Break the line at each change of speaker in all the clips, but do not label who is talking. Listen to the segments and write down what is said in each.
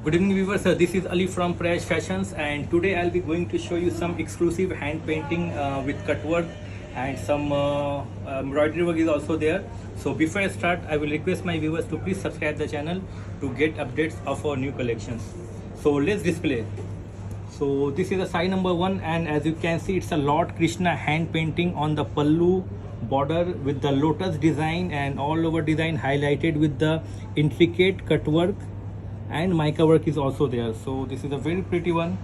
Good evening viewers, this is Ali from Prayash Fashions, and today I'll be going to show you some exclusive hand painting with cut work and some embroidery work is also there. So before I start, I will request my viewers to please subscribe the channel to get updates of our new collections. So let's display. So this is a size number 1, and as you can see, it's a Lord Krishna hand painting on the pallu border with the lotus design and all over design highlighted with the intricate cut work, and mica work is also there. So this is a very pretty one.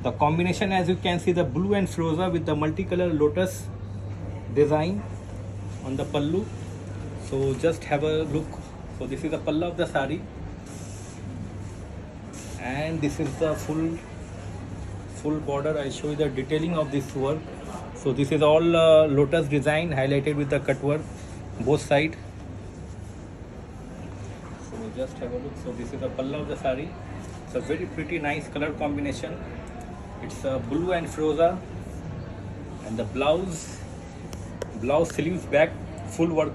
The combination, as you can see, the blue and froza with the multicolor lotus design on the pallu. So just have a look. So this is the pallu of the sari, and this is the full border. I'll show you the detailing of this work. So this is all lotus design highlighted with the cut work both side. So just have a look. So this is the pallu of the sari. It's a very pretty nice color combination. It's a blue and froza, and the blouse sleeves back full work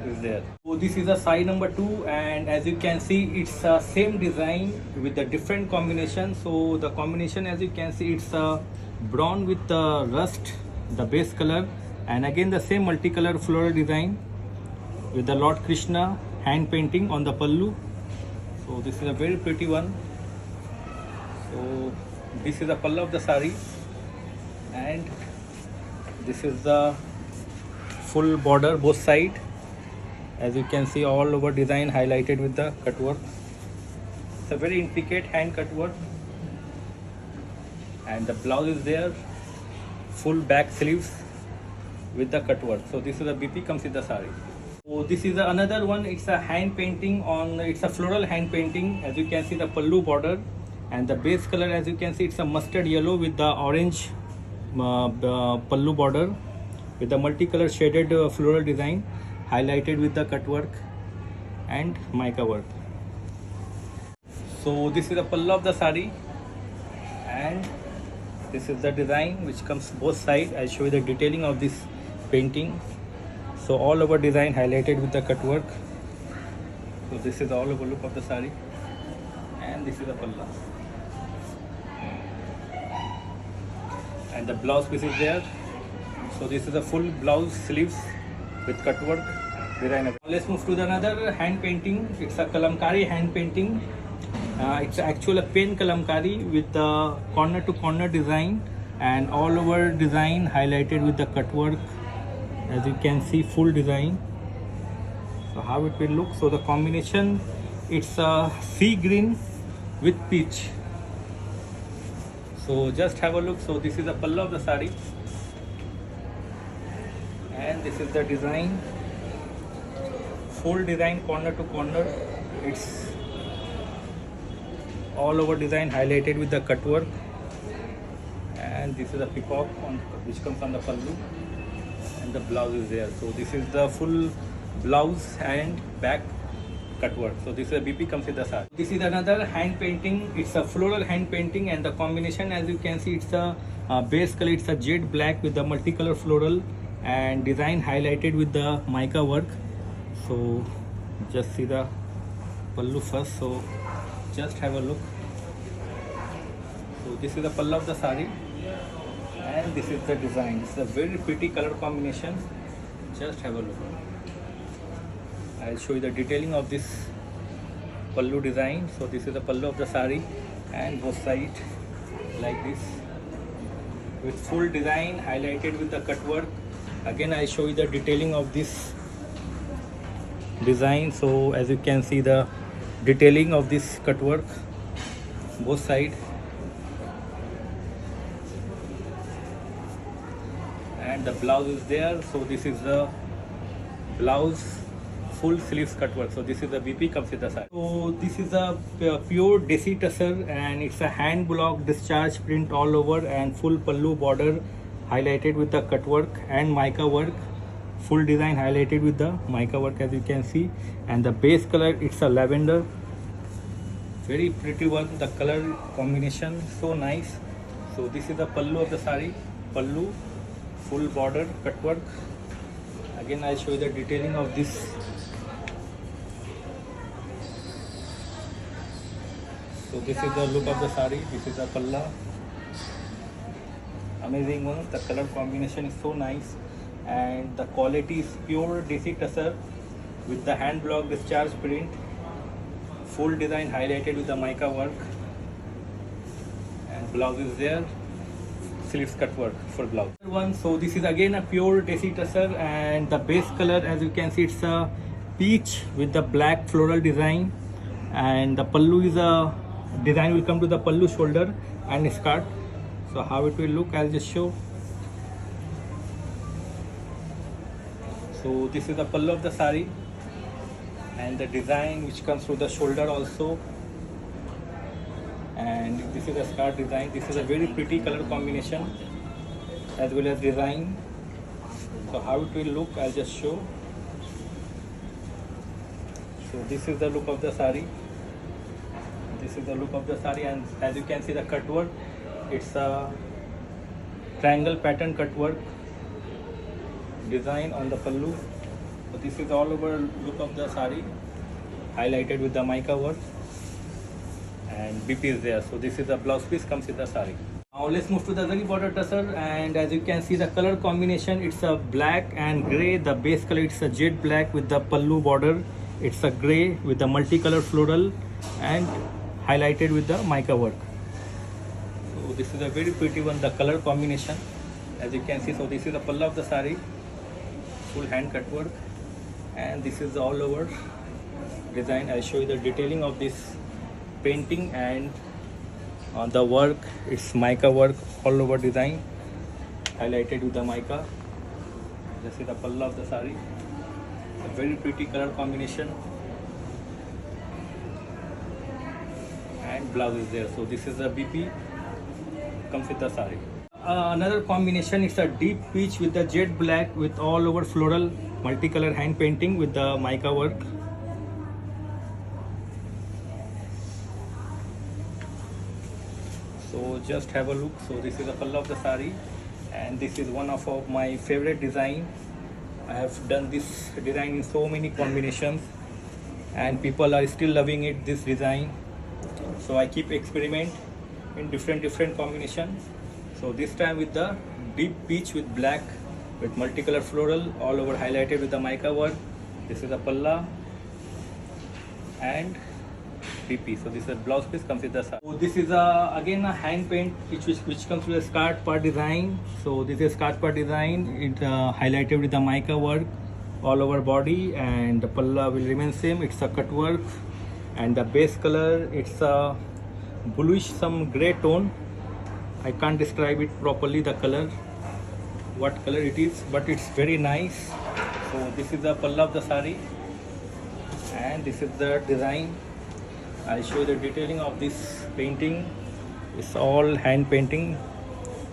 is there. So this is a size number 2, and as you can see, it's a same design with the different combination. So the combination, as you can see, it's a brown with the rust, the base color, and again the same multicolor floral design with the Lord Krishna hand painting on the pallu. So this is a very pretty one. So this is the pallu of the sari, and this is the full border both side. As you can see, all over design highlighted with the cut work. It's a very intricate hand cut work, and the blouse is there, full back sleeves with the cut work. So this is the BP comes with the sari. So this is another one. It's a hand painting on, it's a floral hand painting. As you can see, the pallu border, and the base color, as you can see, it's a mustard yellow with the orange pallu border with the multicolor shaded floral design highlighted with the cut work and mica work. So this is the pallu of the sari, and this is the design which comes both sides. I'll show you the detailing of this painting. So all over design highlighted with the cut work. So this is the all over look of the sari, and this is the pallu, and the blouse piece is there. So this is a full blouse sleeves with cut work design. Let's move to another hand painting. It's a kalamkari hand painting. It's actually a pen kalamkari with the corner to corner design and all over design highlighted with the cut work. As you can see, full design. So how it will look. So the combination, it's a sea green with peach. So just have a look. So this is the pallu of the sari, and this is the design, full design corner to corner. It's all over design highlighted with the cut work, and this is the peacock which comes on the pallu, and the blouse is there. So this is the full blouse and back cut work. So this is a BP comes with the sari. This is another hand painting. It's a floral hand painting, and the combination, as you can see, it's a base color. It's a jade black with the multicolor floral and design highlighted with the mica work. So just see the pallu first. So just have a look. So this is the pallu of the sari, and this is the design. It's a very pretty color combination. Just have a look. I'll show you the detailing of this pallu design. So this is the pallu of the sari, and both sides like this with full design highlighted with the cut work. Again, I'll show you the detailing of this design. So as you can see, the detailing of this cut work both sides, and the blouse is there. So this is the blouse, full sleeves cut work. So this is the BP comes with the sari. So this is a pure desi tussar, and it's a hand block discharge print all over, and full pallu border highlighted with the cut work and mica work, full design highlighted with the mica work, as you can see, and the base color, it's a lavender. Very pretty one. The color combination so nice. So this is the pallu of the sari, pallu, full border cut work. Again, I'll show you the detailing of this So this is the look of the sari. This is the palla. Amazing one. The color combination is so nice, and the quality is pure desi tussar with the hand block discharge print. Full design highlighted with the mica work, and blouse is there. Sleeves cut work for blouse. One. So this is again a pure desi tussar, and the base color, as you can see, it's a peach with the black floral design, and the pallu is a design will come to the pallu shoulder and skirt. So how it will look, I'll just show. So this is the pallu of the sari, and the design which comes through the shoulder also, and this is the skirt design. This is a very pretty color combination as well as design. So how it will look, I'll just show. So this is the look of the sari. This is the look of the sari, and as you can see the cut work, it's a triangle pattern cut work design on the pallu. So this is all over look of the sari, highlighted with the mica work, and BP is there. So this is the blouse piece comes with the sari. Now let's move to the zari border tussar, and as you can see the color combination, it's a black and grey. The base color, it's a jet black with the pallu border. It's a grey with the multicolor floral and highlighted with the mica work. So this is a very pretty one, the color combination, as you can see. So this is the pallu of the sari, full hand cut work, and this is all over design. I'll show you the detailing of this painting, and on the work, it's mica work all over design, highlighted with the mica. This is the pallu of the sari, a very pretty color combination, and blouse is there. So this is a BP comes with the sari. Another combination is a deep peach with the jet black with all over floral multicolor hand painting with the mica work. So just have a look. So this is the pallu of the sari, and this is one of my favorite design. I have done this design in so many combinations, and people are still loving it, this design. So I keep experiment in different combination. So this time with the deep peach with black with multicolor floral all over highlighted with the mica work. This is the palla and DP. So this is the blouse piece comes with the sari. So this is again a hand paint which comes with a skirt part design. So this is skirt part design. It highlighted with the mica work all over body, and the palla will remain same. It's a cut work, and the base color, it's a bluish some gray tone. I can't describe it properly, the color, what color it is, but it's very nice. So this is the pallu of the sari, and this is the design. I'll show you the detailing of this painting. It's all hand painting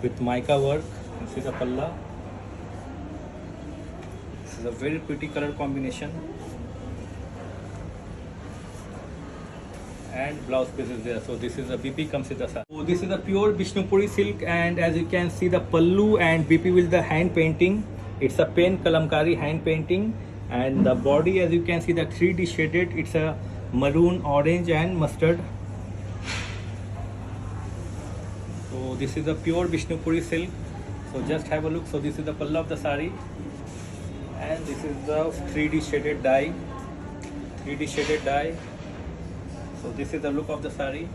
with mica work. This is the palla. This is a very pretty color combination, and blouse piece is there. So this is the BP comes with the sari. So this is a pure Vishnupuri silk, and as you can see the pallu and BP with the hand painting. It's a pen kalamkari hand painting, and the body, as you can see, the 3D shaded. It's a maroon, orange and mustard. So this is a pure Vishnupuri silk. So just have a look. So this is the pallu of the sari, and this is the 3D shaded dye. 3D shaded dye. So this is the look of the sari.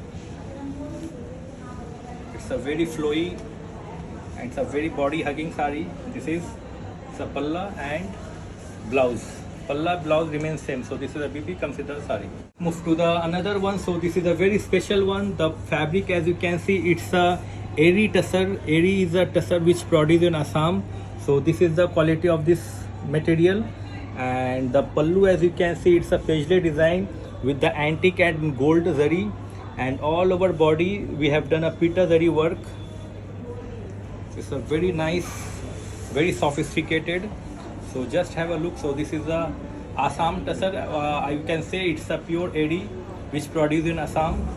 It's a very flowy and it's a very body hugging sari. This is a palla and blouse. Palla blouse remains same. So this is a BP comes with the sari. Move to the another one. So this is a very special one. The fabric, as you can see, it's a Eri tussar. Eri is a tussar which produced in Assam. So this is the quality of this material, and the pallu, as you can see, it's a paisley design with the antique and gold zari, and all over body we have done a pita zari work. It's a very nice, very sophisticated. So just have a look. So this is a Assam tussar. You can say it's a pure Eri which produced in Assam.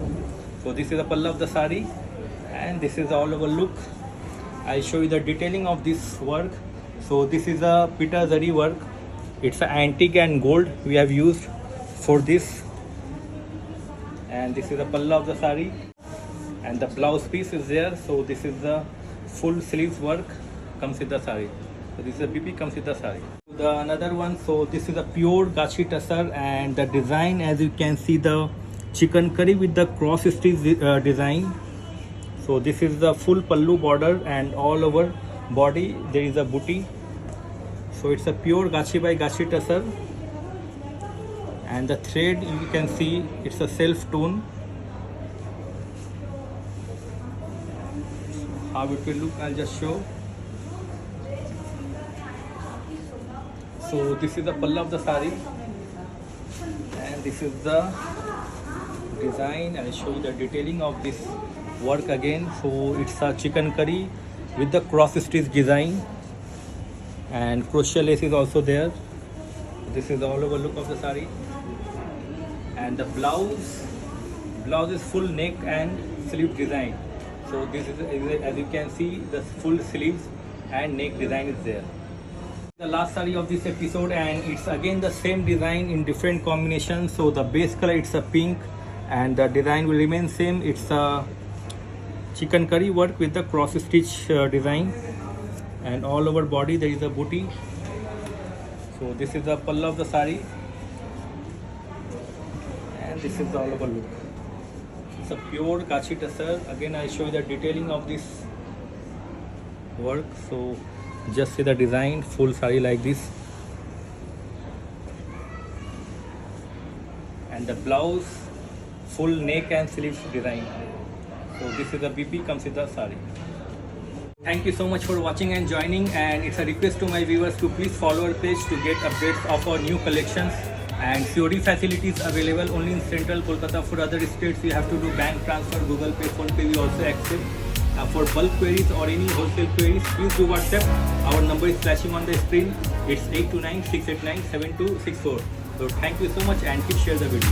So this is the pallu of the sari, and this is all over look. I'll show you the detailing of this work. So this is a pita zari work. It's an antique and gold we have used for this, and this is the palla of the sari, and the blouse piece is there. So this is the full sleeves work comes with the sari. So this is the BP comes with the sari. The another one, so this is a pure gachi tussar, and the design, as you can see, the chicken curry with the cross stitch design. So this is the full pallu border, and all over body there is a booty. So it's a pure gachi by gachi tussar, and the thread you can see it's a self tone. How it will look, I'll just show. So this is the palla of the sari, and this is the design. I'll show you the detailing of this work again. So it's a chicken curry with the cross stitch design, and crochet lace is also there. This is the all over look of the sari, and the blouse is full neck and sleeve design. So this is, as you can see, the full sleeves and neck design is there. The last sari of this episode, and it's again the same design in different combinations. So the base color it's a pink, and the design will remain same. It's a chicken curry work with the cross stitch design, and all over body there is a booty. So this is the palla of the sari, and this is the all over look. It's a pure gachi tussar. Again I show you the detailing of this work. So just see the design, full sari like this, and the blouse full neck and sleeves design. So this is the BP comes with the sari. Thank you so much for watching and joining, and it's a request to my viewers to please follow our page to get updates of our new collections. And COD facilities available only in Central Kolkata. For other states you have to do bank transfer, Google Pay, Phone Pay we also accept. For bulk queries or any wholesale queries, please do WhatsApp. Our number is flashing on the screen. It's 829-689-7264. So thank you so much, and please share the video.